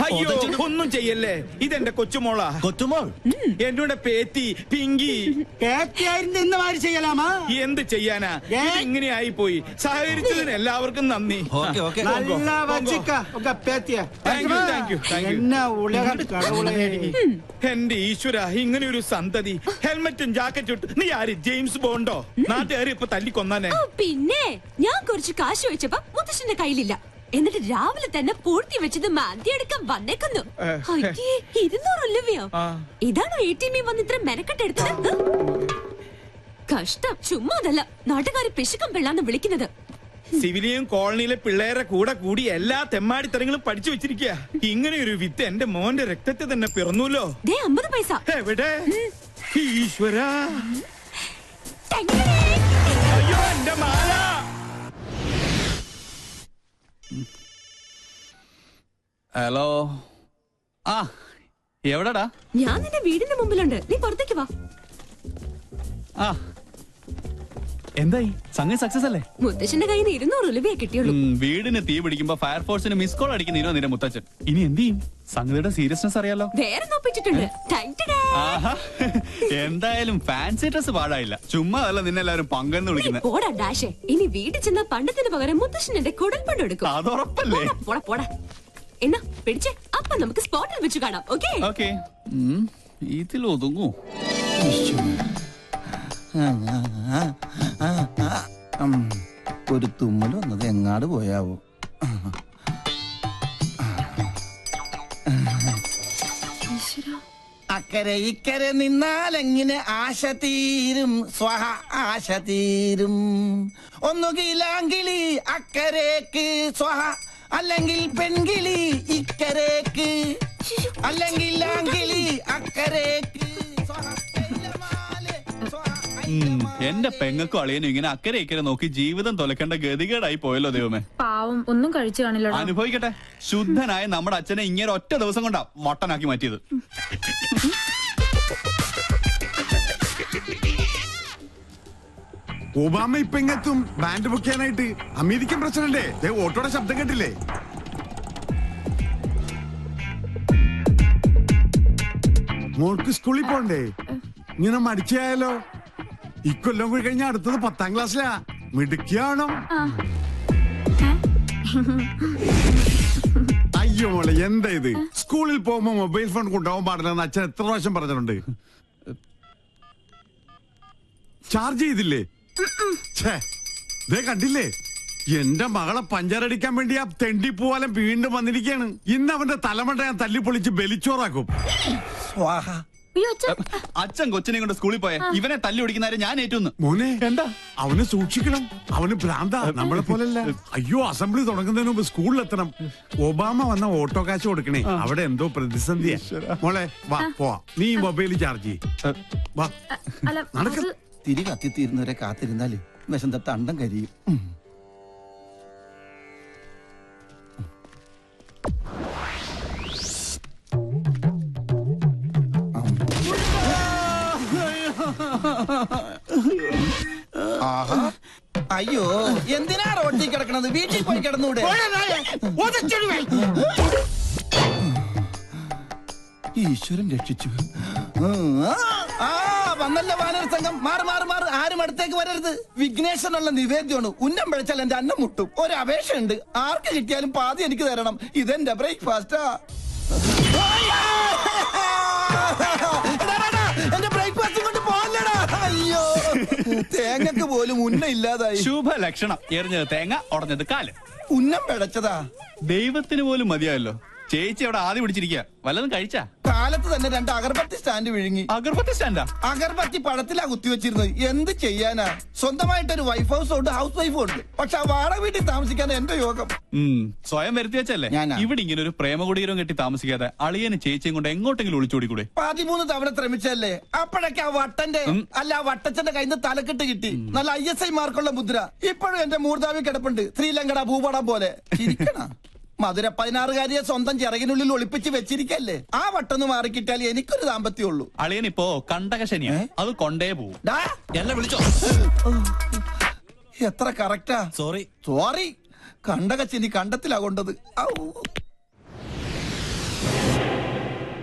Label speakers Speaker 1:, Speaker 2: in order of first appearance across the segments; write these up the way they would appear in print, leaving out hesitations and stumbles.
Speaker 1: അയ്യോ ഒന്നും ചെയ്യല്ലേ, ഇതെന്റെ കൊച്ചുമോളാ.
Speaker 2: കൊച്ചുമോൾ
Speaker 1: എന്നോട് പേത്തി പിങ്കി
Speaker 3: ചെയ്യലാമാ.
Speaker 1: എന്ത് ചെയ്യാനാ, ഇങ്ങനെ ആയി പോയി. സഹകരിച്ചതിന് എല്ലാവർക്കും നന്ദി. എന്റെ ഈശ്വര, ഇങ്ങനെ ഒരു സന്തതി. ഹെൽമെറ്റും ജാക്കറ്റും ഇട്ട് നീ ആര്, ജെയിംസ് ബോണ്ടോ? നാട്ടുകാർ ഇപ്പൊ തല്ലിക്കൊന്നാനെ.
Speaker 4: പിന്നെ ഞാൻ കുറച്ച് കാശ് വെച്ചപ്പോ മുത്തശ്ശന്റെ കയ്യിലില്ല. എന്നിട്ട് രാവിലെ തന്നെ പൂഴ്ത്തി വെച്ചത് മാന്തിയെടുക്കാൻ വന്നേക്കുന്നു. 200 രൂപയോ? ഇതാണോ ATM വന്ന് ഇത്ര മെനക്കെട്ടെടുത്തത്? കഷ്ടം. ചുമ്മാ അതല്ല, നാട്ടുകാര് പിശുക്കം പിള്ളാന്ന് വിളിക്കുന്നത്.
Speaker 1: സിവിലിയൻ കോളനിയിലെ പിള്ളേരെ കൂടെ കൂടി എല്ലാ തെമ്മാടിത്തരങ്ങളും പഠിച്ചു വെച്ചിരിക്കുക. ഇങ്ങനെ ഒരു വിത്ത് എന്റെ മോന്റെ രക്തത്തെ തന്നെ പിറന്നൂല്ലോ.
Speaker 4: 50 പൈസ
Speaker 1: എവിടെ? ഈശ്വര, അയ്യോ എന്റെ മാല.
Speaker 2: ഹലോ. ആ എവിടെടാ?
Speaker 4: ഞാൻ നിന്റെ വീടിന്റെ മുമ്പിലുണ്ട്, നീ പുറത്തേക്ക് വാ.
Speaker 2: ആ എന്തായി, സംഗതി സക്സസ് അല്ലേ?
Speaker 4: മുത്തശ്ശന്റെ കയ്യിൽ നിന്ന് 200 രൂപയെ കിട്ടിയുള്ളൂ.
Speaker 2: വീടിന് തീ പിടിക്കുമ്പോ ഫയർഫോഴ്സിന് മിസ് കോൾ അടിക്കുന്നതിനോ നിന്റെ മുത്തച്ഛൻ. ഇനി എന്ത് ചെയ്യും? സംഗതിയുടെ സീരിയസ്നെസ് അറിയാലോ.
Speaker 4: വേറെ നോപ്പിച്ചിട്ടുണ്ട്.
Speaker 2: എന്തായാലും ഫാൻസി ഡ്രസ് പാടായില്ല. ചുമ്മാ അല്ല നിന്നെല്ലാവരും പങ്കെന്ന് വിളിക്കുന്നത്.
Speaker 4: പോടാ ഡാഷേ, ഇനി വീട്ടിൽ ചെന്ന പണ്ടത്തിന് പകരം മുത്തശ്ശൻ എന്റെ കുടൽപ്പണ്ട് എടുക്കും.
Speaker 2: അതുറപ്പല്ലേ?
Speaker 4: പോടാ. എന്നാ പിടിച്ചേ, അപ്പൊ നമുക്ക് സ്പോട്ടിൽ വെച്ച് കാണാം. ഓക്കേ.
Speaker 2: ഇതിൽ ഒതുങ്ങൂ.
Speaker 5: ഒരു തുമ്മൽ വന്നത് എങ്ങാട് പോയാവോ? അക്കരെ ഇക്കരെ നിന്നാലെങ്ങനെ ആശ തീരും, സ്വഹ ആശ തീരും. ഒന്നുകിലാങ്കിളി അക്കരേക്ക് സ്വഹ, അല്ലെങ്കിൽ പെൺകിളി ഇക്കരേക്ക്, അല്ലെങ്കിൽ ആങ്കിളി അക്കരേക്ക്.
Speaker 2: എന്റെ പെങ്ങൾക്കും അളിയനും ഇങ്ങനെ അക്കരെ ഇക്കരെ നോക്കി ജീവിതം തൊലക്കേണ്ട ഗതികേടായി പോയല്ലോ ദൈവമേ.
Speaker 6: പാവം, ഒന്നും കഴിച്ചു കാണില്ല.
Speaker 2: അനുഭവിക്കട്ടെ. ശുദ്ധനായ നമ്മുടെ അച്ഛനെ ഇങ്ങനെ ഒറ്റ ദിവസം കൊണ്ടാ വട്ടനാക്കി മാറ്റിയത്.
Speaker 7: ഒബാമ ഇപ്പൊ എങ്ങെത്തും ബാൻഡ് ബുക്ക് ചെയ്യാനായിട്ട്? അമേരിക്കൻ പ്രസിഡന്റ് ഓട്ടോയുടെ ശബ്ദം കേട്ടില്ലേ? മോൾക്ക് സ്കൂളിൽ പോണ്ടേ? ഇങ്ങനെ മടിച്ചായാലോ? ഇക്കൊല്ലം കൂടി കഴിഞ്ഞാൽ അടുത്തത് 10ാം ക്ലാസ്സിലാ. മിടുക്കിയാണോ? അയ്യോ മോളെ, എന്താ ഇത്? സ്കൂളിൽ പോകുമ്പോ മൊബൈൽ ഫോൺ കൊണ്ടുപോകാൻ പാടില്ലെന്ന് അച്ഛൻ എത്ര പ്രാവശ്യം പറഞ്ഞിട്ടുണ്ട്. ചാർജ് ചെയ്തില്ലേ? കണ്ടില്ലേ, എന്റെ മകളെ പഞ്ചറടിക്കാൻ വേണ്ടി ആ തെണ്ടി പൂവാലം വീണ്ടും വന്നിരിക്കുകയാണ്. ഇന്ന് അവന്റെ തലമണ്ട ഞാൻ തല്ലിപ്പൊളിച്ച് ബലിച്ചോറാക്കും.
Speaker 2: അച്ഛൻ കൊച്ചിനെ കൊണ്ട് സ്കൂളിൽ പോയ ഇവനെ തല്ലി ഓടിക്കുന്നവരെ ഞാൻ ഏറ്റുന്നു.
Speaker 7: മോനെ എന്താ? അവനെ സൂക്ഷിക്കണം, അവന് ഭ്രാന്താ, നമ്മളെ പോലല്ല. അയ്യോ, അസംബ്ലി തുടങ്ങുന്നതിന് മുമ്പ് സ്കൂളിലെത്തണം. ഒബാമ വന്ന ഓട്ടോ കാശ് കൊടുക്കണേ, അവിടെ എന്തോ പ്രതിസന്ധിയാ. മോളെ വാ പോവാ, നീ മൊബൈൽ ചാർജ് വാ. നടക്ക.
Speaker 5: തിരി കത്തിത്തീരുന്നവരെ കാത്തിരുന്നാല് വിശന്ത തണ്ടം കരിയും. അയ്യോ, എന്തിനാ റോട്ടിൽ കിടക്കണത്? വീട്ടിൽ പോയി കിടന്നൂടെ? ഈശ്വരൻ രക്ഷിച്ചു. വന്നല്ല വാനര സംഘം. മാറ് മാറ് മാറ്, ആരും അടുത്തേക്ക് വരരുത്. വിഘ്നേശ്വരനുള്ള നിവേദ്യമാണ്. ഉന്നം പിഴച്ചാൽ എന്റെ അന്നം മുട്ടും. ഒരു അപേക്ഷയുണ്ട്, ആർക്ക് കിട്ടിയാലും പാതി എനിക്ക് തരണം. ഇതെന്റെ ബ്രേക്ക്ഫാസ്റ്റാ. എന്റെ ബ്രേക്ക്ഫാസ്റ്റ് കൊണ്ട് പോകല്ലടാ. അയ്യോ, തേങ്ങക്ക് പോലും ഉന്നം ഇല്ലാതായി.
Speaker 2: ശുഭ ലക്ഷണം. എറിഞ്ഞത് തേങ്ങ, ഉടഞ്ഞത് കാല്.
Speaker 5: ഉന്നം പിഴച്ചതാ.
Speaker 2: ദൈവത്തിന് പോലും മതിയായല്ലോ. ചേച്ചി അവിടെ ആദ്യം പിടിച്ചിരിക്കുക. വല്ലതും കഴിച്ചാ?
Speaker 5: കാലത്ത് തന്നെ 2 അഗർബത്തി സ്റ്റാൻഡ് വിഴുങ്ങി.
Speaker 2: അഗർബത്തി സ്റ്റാൻഡാ?
Speaker 5: അഗർബത്തി പഴത്തിലാ കുത്തിവെച്ചിരുന്നത്. എന്ത് ചെയ്യാനാ? സ്വന്തമായിട്ടൊരു വൈഫ് ഹൗസ് ഉണ്ട്, ഹൗസ് വൈഫും ഉണ്ട്. പക്ഷെ ആ വാടക വീട്ടിൽ താമസിക്കാൻ എന്റെ യോഗം.
Speaker 2: സ്വയം വരുത്തി വെച്ചല്ലേ. ഇവിടെ ഇങ്ങനെ ഒരു പ്രേമകുടീരം കെട്ടി താമസിക്കാതെ അളിയന് ചേച്ചിയും കൊണ്ട് എങ്ങോട്ടെങ്കിലും ഒളിച്ചോടിക്കൂടെ?
Speaker 5: 13 തവണ ശ്രമിച്ചല്ലേ. അപ്പോഴൊക്കെ ആ വട്ടന്റെ അല്ല വട്ടച്ചന്റെ കയ്യിൽ നിന്ന് തലക്കെട്ട് കിട്ടി. നല്ല ISI മാർക്കുള്ള മുദ്ര ഇപ്പോഴും എന്റെ മൂർധാവി കിടപ്പുണ്ട്. ശ്രീലങ്കട ഭൂപടം പോലെ. ചിരിക്കണ മധുര 16കാരിയെ സ്വന്തം ചിറകിനുള്ളിൽ ഒളിപ്പിച്ച് വെച്ചിരിക്കല്ലേ. ആ വട്ടൊന്ന് മാറിക്കിട്ടാൽ എനിക്കൊരു ദാമ്പത്യമുള്ളൂ.
Speaker 2: അളിയനിപ്പോ കണ്ടകശനിയാ, അത് കൊണ്ടേ പോവും.
Speaker 5: എന്നെ വിളിച്ചോ? എത്ര കറക്റ്റാ. സോറി കണ്ടകച്ചിനി കണ്ടത്തിലാ കൊണ്ടത്.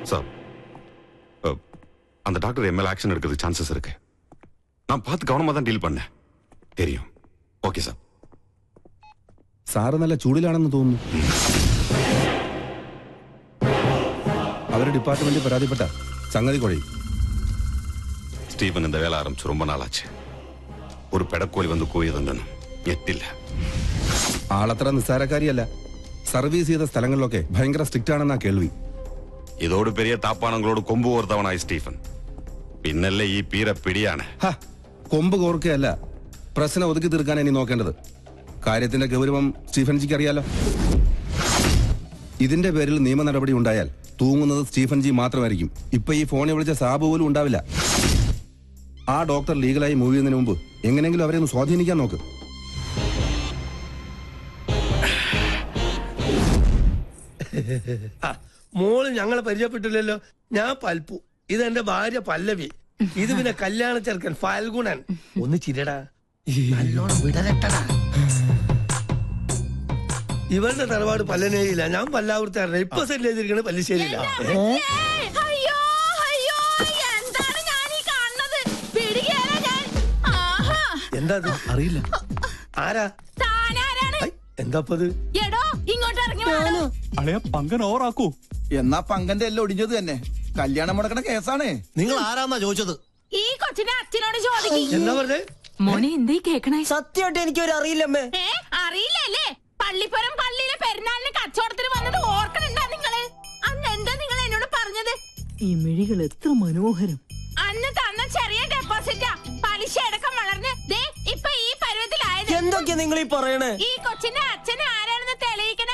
Speaker 3: சார் அந்த டாக்டர் என் மேல ஆக்ஷன் எடுக்கிறது சான்சஸ் இருக்கு. நான் பார்த்து கவனமா தான் டீல் பண்ணேன். தெரியும். Okay sir.
Speaker 8: സാറ് നല്ല ചൂടിലാണെന്ന് തോന്നുന്നു. അവരുടെ ഡിപ്പാർട്ട്മെന്റ് പരാതിപ്പെട്ട സംഗതി കുഴയും.
Speaker 3: സ്റ്റീഫൻ இந்த வேலை ஆரம்பிச்சு ரொம்ப நாள் ஆச்சு. ஒரு பெடக்கோழி வந்து கூயதுണ്ടെന്നും ഞെട്ടില്ല.
Speaker 8: ആളത്ര നിസ്സാരക്കാരിയല്ല. സർവീസ് ചെയ്ത സ്ഥലങ്ങളിലൊക്കെ ഭയങ്കര സ്ട്രിക്റ്റ് ആണെന്നാ കേൾവി.
Speaker 3: ഇതോട് പെരിയ താപ്പാണങ്ങളോട് കൊമ്പ് കോർത്തവനായി സ്റ്റീഫൻ. പിന്നല്ലേ ഈ പീര പിടിയാണ്.
Speaker 8: കൊമ്പ് കോർക്കുകയല്ല, പ്രശ്നം ഒതുക്കി തീർക്കാൻ ഇനി നോക്കേണ്ടത്. കാര്യത്തിന്റെ ഗൗരവം സ്റ്റീഫൻജിക്ക് അറിയാലോ. ഇതിന്റെ പേരിൽ നിയമ നടപടി ഉണ്ടായാൽ തൂങ്ങുന്നത് സ്റ്റീഫൻജി മാത്രമായിരിക്കും. ഇപ്പൊ ഈ ഫോണിൽ വിളിച്ച സാബ് പോലും ഉണ്ടാവില്ല. ആ ഡോക്ടർ ലീഗലായി മൂവ് ചെയ്യുന്നതിന് മുമ്പ് എങ്ങനെയെങ്കിലും അവരെ ഒന്ന് സ്വാധീനിക്കാൻ നോക്ക്.
Speaker 9: മോള് ഞങ്ങളെ പരിചയപ്പെട്ടില്ലല്ലോ. ഞാൻ പൽപ്പു, ഇതെന്റെ ഭാര്യ പല്ലവി, ഇത് പിന്നെ കല്യാണ ചെറുക്കൻ ഫാൽഗുണൻ. ഒന്ന് ചിരടാ, നല്ലോണം വിടരട്ടടാ. ഇവരുടെ തറവാട് പല്ലനേരിയില്ല, ഞാൻ പല്ലാവൂർത്താറില്ല. ഇപ്പൊ സെറ്റിൽ ചെയ്തിരിക്കണ പല്ലിശ്ശേരിയില്ല. എന്താ അറിയില്ല. ആരാ എന്താപ്പത്?
Speaker 2: പങ്കൻ ഓറാക്കൂ.
Speaker 5: എന്നാ പങ്കന്റെ എല്ലാം ഒടിഞ്ഞത് തന്നെ. കല്യാണം മുടക്കണ കേസാണ്.
Speaker 10: നിങ്ങൾ ആരാന്നാ ചോദിച്ചത്?
Speaker 4: ഈ കൊച്ചിനെ അച്ഛനോട് ചോദിക്കും.
Speaker 9: എന്താ പറഞ്ഞേ
Speaker 4: മോനെ? എന്തേ കേക്കണേ?
Speaker 10: സത്യമായിട്ട് എനിക്കൊരു അറിയില്ലമ്മേ.
Speaker 4: അറിയില്ലല്ലേ? പള്ളിപ്പുറം പള്ളിയിലെ പെരുന്നാളിന് കച്ചവടത്തിന് വന്നത് ഓർക്കണുണ്ടാ നിങ്ങള്? അന്ന് എന്താ നിങ്ങൾ എന്നോട് പറഞ്ഞത്?
Speaker 10: ഈ മിഴികൾ എത്ര മനോഹരം.
Speaker 4: അന്ന് തന്ന ചെറിയ ഡെപ്പോസിറ്റാ പലിശ അടക്കം വളർന്ന് ദേ ഇപ്പൊ ഈ പരുവത്തിലായത്.
Speaker 10: എന്തൊക്കെയാ നിങ്ങൾ ഈ പറയണേ?
Speaker 4: ഈ കൊച്ചിന്റെ അച്ഛനെ ആരാണെന്ന് തെളിയിക്കണ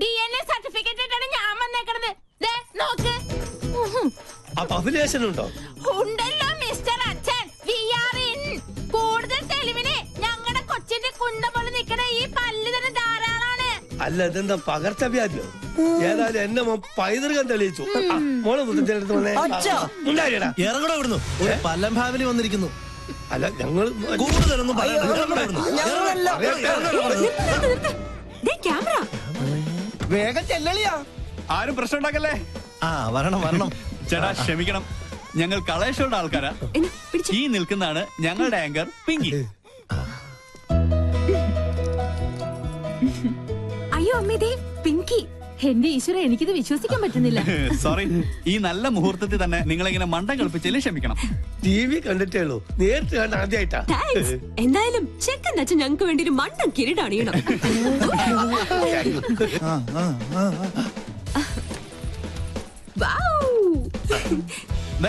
Speaker 4: DNA സർട്ടിഫിക്കറ്റ് ഇട്ടാണ് ഞാൻ വന്നേക്കണത്. ദേ നോക്ക്.
Speaker 9: അപ്പൊ അഭിലേഷൻ ഉണ്ടോ?
Speaker 4: ഉണ്ടല്ലോ മിസ്റ്റർ അച്ഛൻ. We are in. കൂടുതൽ തെളിവിന് ഞങ്ങളുടെ കൊച്ചിന്റെ കുണ്ട പോലെ നിൽക്കണ ഈ പല്ല് തന്നെ ധാരാളാണ്.
Speaker 9: അല്ല, ഇതെന്താ പകർച്ചവ്യാധിയോ? ഏതായാലും എന്നെ പൈതൃകം തെളിയിച്ചു. മോളെ മുത്തച്ഛനടുത്ത് വന്നേ.
Speaker 10: ഇറങ്ങടോ ഇവിടുന്നു. ഒരു പല്ലം ഫാമിലി വന്നിരിക്കുന്നു.
Speaker 9: അല്ല, ഞങ്ങൾ
Speaker 10: കൂടുതലൊന്നും
Speaker 5: വേഗം ചെല്ലളിയാ.
Speaker 2: ആരും പ്രശ്നം ഉണ്ടാക്കല്ലേ.
Speaker 10: വരണം.
Speaker 2: ചേട്ടാ ക്ഷമിക്കണം, ഞങ്ങൾ കളേഷോയുടെ ആൾക്കാരാ. ഈ നിൽക്കുന്നതാണ് ഞങ്ങളുടെ ആങ്കർ പിങ്കി.
Speaker 4: അയ്യോ അമ്മേ, പിങ്കി. എന്റെ ഈശ്വര, എനിക്കിത് വിശ്വസിക്കാൻ പറ്റുന്നില്ല.
Speaker 2: സോറി, ഈ നല്ല മുഹൂർത്തത്തിൽ തന്നെ നിങ്ങളിങ്ങനെ മണ്ടം കളിപ്പിച്ചതിൽ ക്ഷമിക്കണം.
Speaker 9: TV കണ്ടിട്ടേ ഉള്ളൂ, നേരിട്ട് കണ്ട ആദ്യമായിട്ടാ.
Speaker 4: എന്തായാലും ചെക്കൻ അച്ഛൻ ഞങ്ങൾക്ക് വേണ്ടി ഒരു മണ്ടൻ കിരീടണിയണം.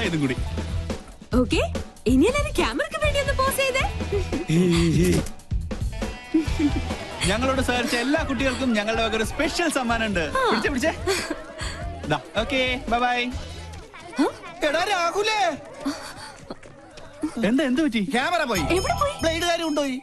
Speaker 2: ഇതും കൂടി.
Speaker 4: ഓക്കെ, ഇനി എല്ലാവരും ക്യാമറയ്ക്ക് വേണ്ടി ഒന്ന് പോസ് ചെയ്തേ.
Speaker 2: ഞങ്ങളോട് സഹകരിച്ച എല്ലാ കുട്ടികൾക്കും ഞങ്ങളുടെ ഒരു സ്പെഷ്യൽ സമ്മാനം ഉണ്ട്. പിടിച്ചേ. Okay, bye.
Speaker 5: എടാ രാഹുലേ,
Speaker 2: എന്ത് പറ്റി?
Speaker 5: ക്യാമറ പോയി. ബ്ലേഡുകാരും ഉണ്ടോയി.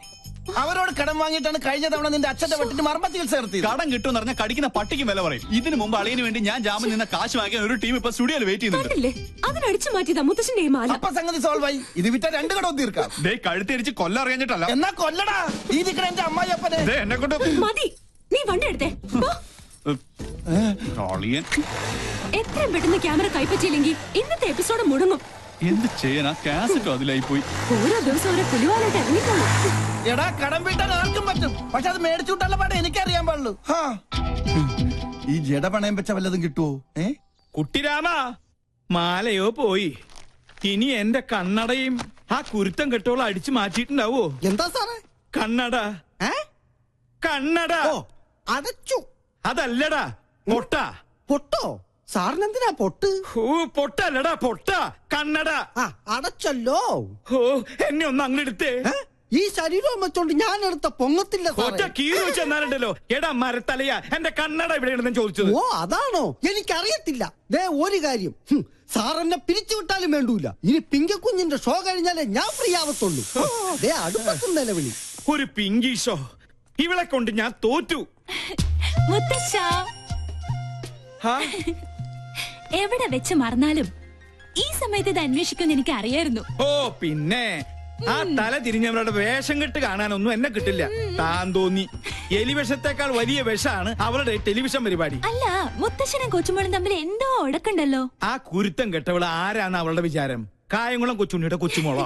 Speaker 5: അവരോട് കടം വാങ്ങിയിട്ടാണ് കഴിഞ്ഞ തവണ നിന്റെ അച്ഛന്റെ വെട്ടിന് മർമ്മ ചികിത്സ നടത്തിയത്.
Speaker 2: കടം കിട്ടും പറഞ്ഞാൽ കടിക്കുന്ന പട്ടിക്ക് വില പറയും. ഇതിനു മുമ്പ് അളിയന് വേണ്ടി ഞാൻ ജാമ്യം നിന്ന കാശ് വാങ്ങിയ ഒരു ടീം ഇപ്പൊ സ്റ്റുഡിയോയിൽ വെയിറ്റ് ചെയ്യുന്നുണ്ട്.
Speaker 4: അതിനടിച്ചു മാറ്റിയതാ മുത്തശ്ശന്റെ മാല.
Speaker 5: അപ്പൊ സംഗതി സോൾവ് ആയി. ഇത് വിറ്റ 2 കടവും തീർക്കാം.
Speaker 2: കഴുത്തിരിച്ച് കൊല്ലം അറിയാഞ്ഞിട്ടല്ല.
Speaker 5: എന്നാ കൊല്ലടാ. ഈ നിക്കണ എന്റെ അമ്മായിയപ്പനെ
Speaker 2: എന്നെ കൊണ്ട്
Speaker 4: മതി. നീ വണ്ടി എടുത്തേ. എത്രയും പെട്ടെന്ന് ക്യാമറ കൈപ്പറ്റിയില്ലെങ്കിൽ ഇന്നത്തെ എപ്പിസോഡ് മുടങ്ങും.
Speaker 2: എന്ത് ചെയ്യാനാ? കാസറ്റോ അതിലായി പോയി.
Speaker 4: ഓരോ ദിവസം ഓരോ പുലിവാലായിട്ട് ഇറങ്ങിക്കോളൂ.
Speaker 5: എടാ, കടം വീട്ടാൻ ആർക്കും പറ്റും, പക്ഷെ അത് മേടിച്ചുവിട്ടുള്ള പാടെ എനിക്കറിയാൻ പാടുള്ളൂ. ഈ ജഡ പണയം വെച്ച വല്ലതും കിട്ടുവോ?
Speaker 1: കുട്ടിരാമ, മാലയോ പോയി. ഇനി എന്റെ കണ്ണടയും ആ കുരുത്തം കെട്ടോളം അടിച്ചു മാറ്റിയിട്ടുണ്ടാവോ?
Speaker 10: എന്താ സാറേ?
Speaker 1: കണ്ണട. കണ്ണട
Speaker 10: അടച്ചു.
Speaker 1: അതല്ലടാ, പൊട്ട.
Speaker 10: പൊട്ടോ? സാറിനെന്തിനാ പൊട്ട്?
Speaker 1: പൊട്ടല്ലടാ, പൊട്ട. കണ്ണട
Speaker 10: അടച്ചല്ലോ.
Speaker 1: എന്നെ ഒന്ന് അങ്ങെടുത്തേ.
Speaker 10: ഈ ശരീരം വെച്ചോണ്ട് ഞാൻ എടുത്ത പൊങ്ങത്തില്ല.
Speaker 1: ഒറ്റ കീറി വെച്ച് എന്നാലുണ്ടല്ലോ. എടാ മരത്തലയാ, എന്റെ കണ്ണട എവിടെയാണെന്ന് ചോദിച്ചത്.
Speaker 10: ഓ അതാണോ? എനിക്കറിയത്തില്ല. ദേ ഒരു കാര്യം, സാർ എന്നെ പിരിച്ചുവിട്ടാലും വേണ്ടൂല. ഇനി പിങ്കക്കുഞ്ഞിന്റെ ഷോ കഴിഞ്ഞാലേ ഞാൻ ഫ്രീ ആവത്തുള്ളൂ. ദേ അടുപ്പത്തും നിലവിളി.
Speaker 1: ഒരു പിങ്കി ഷോ? ഇവളെ കൊണ്ട് ഞാൻ തോറ്റു.
Speaker 4: എവിടെ വെച്ച് മറന്നാലും ഈ സമയത്ത് ഇത് അന്വേഷിക്കുമെന്ന് എനിക്ക് അറിയായിരുന്നു.
Speaker 1: ഓ പിന്നെ ആ തല തിരിഞ്ഞവരുടെ വേഷം കെട്ട് കാണാനൊന്നും എന്നെ കിട്ടില്ല. താൻ തോന്നി എലിവിഷത്തെക്കാൾ വലിയ വിഷമാണ് അവളുടെ ടെലിവിഷൻ പരിപാടി.
Speaker 4: അല്ല, മുത്തശ്ശനും കൊച്ചുമോളും തമ്മിൽ എന്തോ ഉടക്കുണ്ടല്ലോ.
Speaker 1: ആ കുരുത്തം കെട്ടവള് ആരാണ് അവളുടെ വിചാരം? കായംകുളം കൊച്ചുണ്ണിയുടെ കൊച്ചുമോളോ?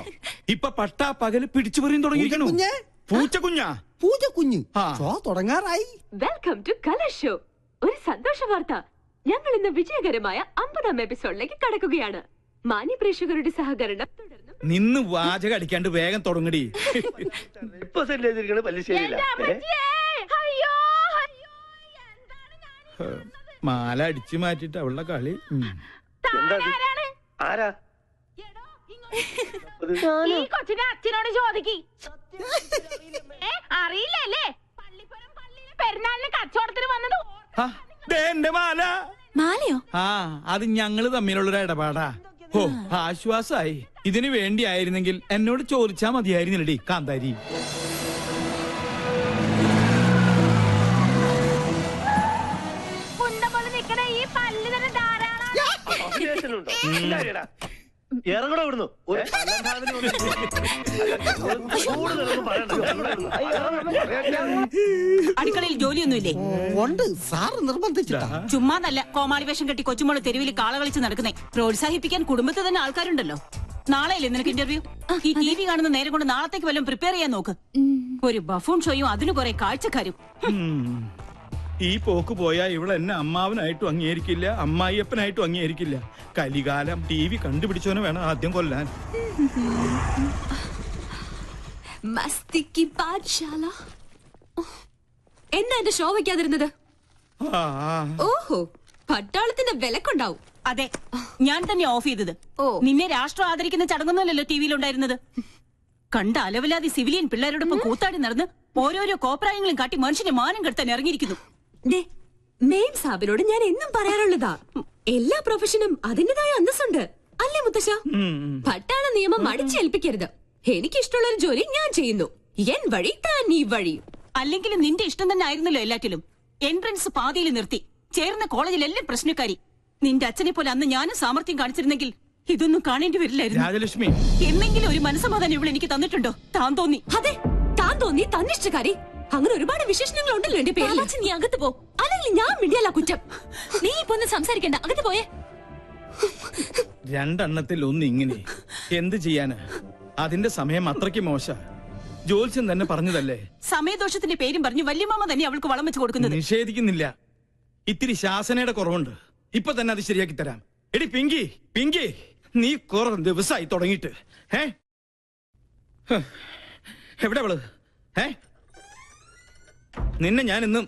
Speaker 1: ഇപ്പൊ പട്ടാ പകല് പിടിച്ചു പറയും തുടങ്ങിയിരിക്കണു. പൂച്ചക്കുഞ്ഞാ?
Speaker 10: പൂജക്കുഞ്ഞ് ഷോ തുടങ്ങാറായി.
Speaker 4: Welcome to colour show. ഒരു സന്തോഷ വാർത്ത, ഞങ്ങൾ ഇന്ന് വിജയകരമായ 50ാം എപ്പിസോഡിലേക്ക് കടക്കുകയാണ്. മാന്യ പ്രേക്ഷകരുടെ സഹകരണം തുടർന്നും.
Speaker 1: നിന്ന് വാചകം അടിക്കാണ്ട് വേഗം തുടങ്ങടി.
Speaker 9: ഇപ്പൊ സെറ്റ് ചെയ്തിരിക്കണ പല്ലിശ്ശേരിയില്ല.
Speaker 1: മാല അടിച്ചു മാറ്റിട്ട് അവളുടെ കളി.
Speaker 9: ആരാ
Speaker 11: ഈ കൊച്ചിന്റെ അച്ഛനോട് ചോദിക്കി. അറിയില്ലല്ലേ? പള്ളിപ്പുറം പള്ളിയിലെ പെരുന്നാളിന് കച്ചവടത്തിന് വന്നത്.
Speaker 1: എന്റെ മാല.
Speaker 4: മാലയോ?
Speaker 1: ആ, അത് ഞങ്ങള് തമ്മിലുള്ളൊരു ഇടപാടാ. ഓ, ആശ്വാസായി. ഇതിനു വേണ്ടിയായിരുന്നെങ്കിൽ എന്നോട് ചോദിച്ചാ മതിയായിരുന്നില്ലടി കാന്താരി.
Speaker 11: ഈ പല്ല് തന്നെ ധാരാളം.
Speaker 9: ഇറങ്ങണോ ഇവിടുന്നു?
Speaker 12: അടുക്കളയിൽ ജോലിയൊന്നുമില്ലേ?
Speaker 10: ഉണ്ട്, സാറ് നിർബന്ധിച്ചിട്ടാ.
Speaker 12: ചുമ്മാതല്ല കോമാളി വേഷം കെട്ടി കൊച്ചുമോള് തെരുവിൽ കാള കളിച്ച് നടക്കുന്നേ. പ്രോത്സാഹിപ്പിക്കാൻ കുടുംബത്തിൽ തന്നെ ആൾക്കാരുണ്ടല്ലോ. നാളെയല്ലേ നിനക്ക് ഇന്റർവ്യൂ? ഈ TV കാണുന്ന നേരം കൊണ്ട് നാളത്തേക്ക് വല്ലതും പ്രിപ്പയർ ചെയ്യാൻ നോക്ക്. ഒരു ബഫൂൺ ഷോയും അതിന് കുറെ കാഴ്ചക്കാരും.
Speaker 1: ഈ പോക്ക് പോയാ ഇവിടെ എന്നെ അമ്മാവനായിട്ടും അംഗീകരിക്കില്ല, അമ്മായിയപ്പനായിട്ടും അംഗീകരിക്കില്ല. കലികാലം. TV കണ്ടുപിടിച്ചവനെ വേണം ആദ്യം കൊല്ലാൻ.
Speaker 4: മസ്തിക്ക് പാഠശാല. എന്നാ എന്റെ ഷോ വയ്ക്കാതിരുന്നത്? ഓഹോ, പട്ടാളത്തിന്റെ വിലക്കുണ്ടാവും.
Speaker 12: അതെ, ഞാൻ തന്നെ ഓഫ് ചെയ്തത്. നിന്നെ രാഷ്ട്രം ആദരിക്കുന്ന ചടങ്ങൊന്നുമല്ലല്ലോ TVയിലുണ്ടായിരുന്നത്. കണ്ട അലവലാതി സിവിലിയൻ പിള്ളേരോടൊപ്പം കൂത്താടി നടന്ന് ഓരോരോ കോപ്രായങ്ങളും കാട്ടി മനുഷ്യന്റെ മാനം കെടുത്താൻ ഇറങ്ങിയിരിക്കുന്നു.
Speaker 4: മെയിൻ സാബിനോട് ഞാൻ എന്നും പറയാറുള്ളതാ, എല്ലാ പ്രൊഫഷനും അതിന്റേതായ അന്തസ്സുണ്ട് അല്ലേ മുത്തശ്ശ? പട്ടാള നിയമം അടിച്ചേൽപ്പിക്കരുത്. എനിക്കിഷ്ടമുള്ള ഒരു ജോലി ഞാൻ ചെയ്യുന്നു. എൻ വഴി താൻ ഈ വഴി.
Speaker 12: അല്ലെങ്കിലും നിന്റെ ഇഷ്ടം തന്നെ ആയിരുന്നല്ലോ എല്ലാറ്റിലും. എൻട്രൻസ് പാതിയിൽ നിർത്തി. ചേർന്ന കോളേജിലെല്ലാം പ്രശ്നക്കാരി. നിന്റെ അച്ഛനെ പോലെ അന്ന് ഞാനും സാമർത്ഥ്യം കാണിച്ചിരുന്നെങ്കിൽ ഇതൊന്നും കാണേണ്ടി വരില്ലായിരുന്നു.
Speaker 1: രാജലക്ഷ്മി,
Speaker 12: എന്നെങ്കിലും ഒരു മനസ്സമാധാനം ഇവിടെ എനിക്ക് തന്നിട്ടുണ്ടോ? താൻ തോന്നി.
Speaker 4: അതെ, താൻ തോന്നി, തന്നിഷ്ടക്കാരി. അങ്ങനെ ഒരുപാട് വിശേഷണങ്ങൾ ഉണ്ടല്ലോ എന്റെ പേരിൽ. നീ അകത്ത് പോ, അല്ലെങ്കിൽ ഞാൻ മിണ്ടിയല്ല കുറ്റം. നീ ഇപ്പൊ ഒന്ന് സംസാരിക്കണ്ട, അകത്ത് പോയേ.
Speaker 1: രണ്ടെണ്ണത്തിൽ ഒന്ന് ഇങ്ങനെ എന്ത് ചെയ്യാന്? അതിന്റെ സമയം അത്രയ്ക്ക് മോശ. ജോത്സ്യൻ തന്നെ പറഞ്ഞതല്ലേ.
Speaker 12: സമയദോഷത്തിന്റെ പേരും പറഞ്ഞു വല്യമാമ തന്നെ അവൾക്ക് വളം വെച്ച് കൊടുക്കുന്നത്.
Speaker 1: നിഷേധിക്കുന്നില്ല, ഇത്തിരി ശാസനയുടെ കുറവുണ്ട്. ഇപ്പൊ തന്നെ അത് ശരിയാക്കി തരാം. എടി പിങ്കി, പിങ്കി, നീ കുറെ ദിവസമായി തുടങ്ങിയിട്ട്. എവിടെ അവള്? നിന്നെ ഞാൻ ഇന്നും.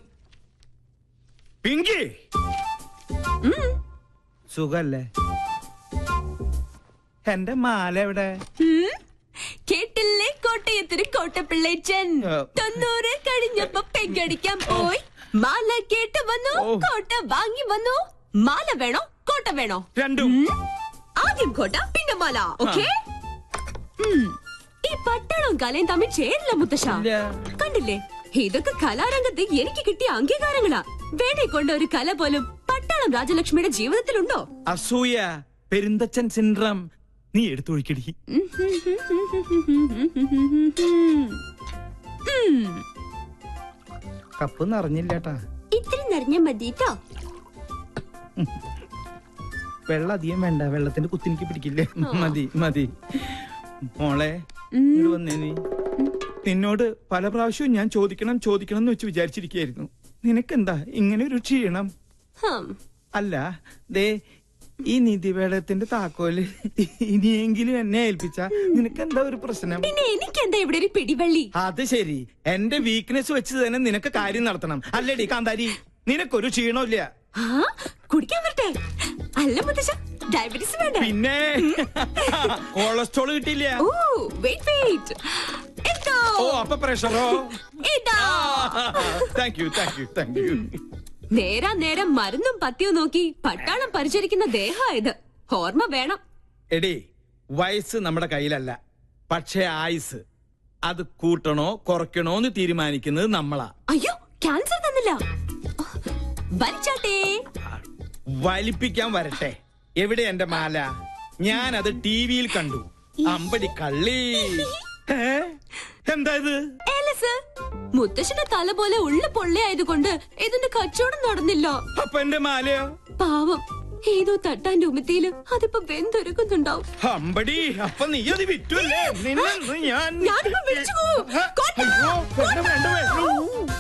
Speaker 1: പിങ്കി, സുഖല്ലേ? എന്റെ മാല എവിടെ?
Speaker 4: കേട്ടില്ലേ കോട്ടയത്തിന് കോട്ടപ്പിള്ളേച്ചൻ 90 കഴിഞ്ഞപ്പോ പെങ്കടിക്കാൻ പോയി. മാല കേട്ട് വന്നു, കോട്ട വാങ്ങി വന്നു. മാല വേണോ കോട്ട വേണോ?
Speaker 1: രണ്ടും.
Speaker 4: ആദ്യം കോട്ട പിന്നെ മാല. ഓക്കേ? ഈ പട്ടാളവും കലയും തമ്മിൽ ചേരില്ല മുത്തശ്ശ. കണ്ടില്ലേ, ഇതൊക്കെ കലാരംഗത്ത് എനിക്ക് കിട്ടിയ അംഗീകാരങ്ങളാ. വേണേ കൊണ്ട് ഒരു കല പോലും പട്ടാളം രാജലക്ഷ്മിയുടെ ജീവിതത്തിലുണ്ടോ?
Speaker 1: അസൂയ, പെരുന്തച്ചൻ സിൻഡ്രം. നീ എടുത്തൊഴിക്കടി. കപ്പ് നിറഞ്ഞില്ലേട്ടാ.
Speaker 4: ഇത്തിരി നിറഞ്ഞ മതിട്ടോ.
Speaker 1: വെള്ളം അധികം വേണ്ട, വെള്ളത്തിന്റെ കുത്തിനിക്ക് പിടിക്കില്ലേ. മതി മതി. മോളെ ഇങ്ങോട്ട് വന്നേ. നീ നിന്നോട് പല പ്രാവശ്യവും ഞാൻ ചോദിക്കണം ചോദിക്കണം എന്ന് വെച്ച് വിചാരിച്ചിരിക്കുകയായിരുന്നു. നിനക്കെന്താ ഇങ്ങനെ ഒരു ക്ഷീണം? അല്ല, ദേ ഈ നിധിവേടത്തിന്റെ താക്കോല് ഇനിയെങ്കിലും എന്നെ ഏൽപ്പിച്ച നിനക്കെന്താ ഒരു പ്രശ്നം?
Speaker 4: പിന്നെ എനിക്കെന്താ ഇവിടെ ഒരു പിടിവള്ളി?
Speaker 1: അത് ശരി, എന്റെ വീക്ക്നെസ് വെച്ച് തന്നെ നിനക്ക് കാര്യം നടത്തണം അല്ലേടി കാന്താരി? നിനക്കൊരു ക്ഷീണമില്ല.
Speaker 4: കുടിക്കാൻ വരട്ടെ? അല്ല മുത്തശ്ശ, ഡയബറ്റീസ് വേണ്ട.
Speaker 1: പിന്നെ കൊളസ്ട്രോൾ കിട്ടിയില്ല. ഓ, അപ്പൊ പ്രഷറോ? Thank you thank you thank you.
Speaker 4: നേരാ നേരം മരുന്നും പത്തിയും നോക്കി പട്ടാളം പരിചരിക്കുന്ന ദേഹമായത്. ഓർമ്മ വേണം.
Speaker 1: എടി, വയസ്സ് നമ്മുടെ കയ്യിലല്ല, പക്ഷേ ആയുസ് അത് കൂട്ടണോ കുറയ്ക്കണോ എന്ന് തീരുമാനിക്കുന്നത് നമ്മളാ.
Speaker 4: അയ്യോ, ക്യാൻസർ തന്നില്ല. വലിച്ചാട്ടേ.
Speaker 1: വലിപ്പിക്കാൻ വരട്ടെ. എവിടെ എന്റെ മാല? ഞാനത് TV-യിൽ കണ്ടു. അമ്പടി കള്ളി. എന്താ ഇത്?
Speaker 4: ഏലസ്. മുത്തശ്ശന്റെ തല പോലെ ഉള്ള പൊള്ളയായതുകൊണ്ട് ഇതിന്റെ കച്ചവടം നടന്നില്ല.
Speaker 1: അപ്പൊ എന്റെ മാലയോ?
Speaker 4: പാവം, ഏതോ തട്ടാന്റെ ഉമിത്തിയില് അതിപ്പോ വെന്തൊരുക്കുന്നുണ്ടാവും.
Speaker 1: അമ്പടി, അപ്പൊ നീ അത് വിറ്റല്ലേ? നിന്നെ ഞാൻ
Speaker 4: ഞാനിപ്പോ വിളിച്ചു പോകും.
Speaker 1: അയ്യോ, വേണ്ട, വേണ്ട, വേണ്ട.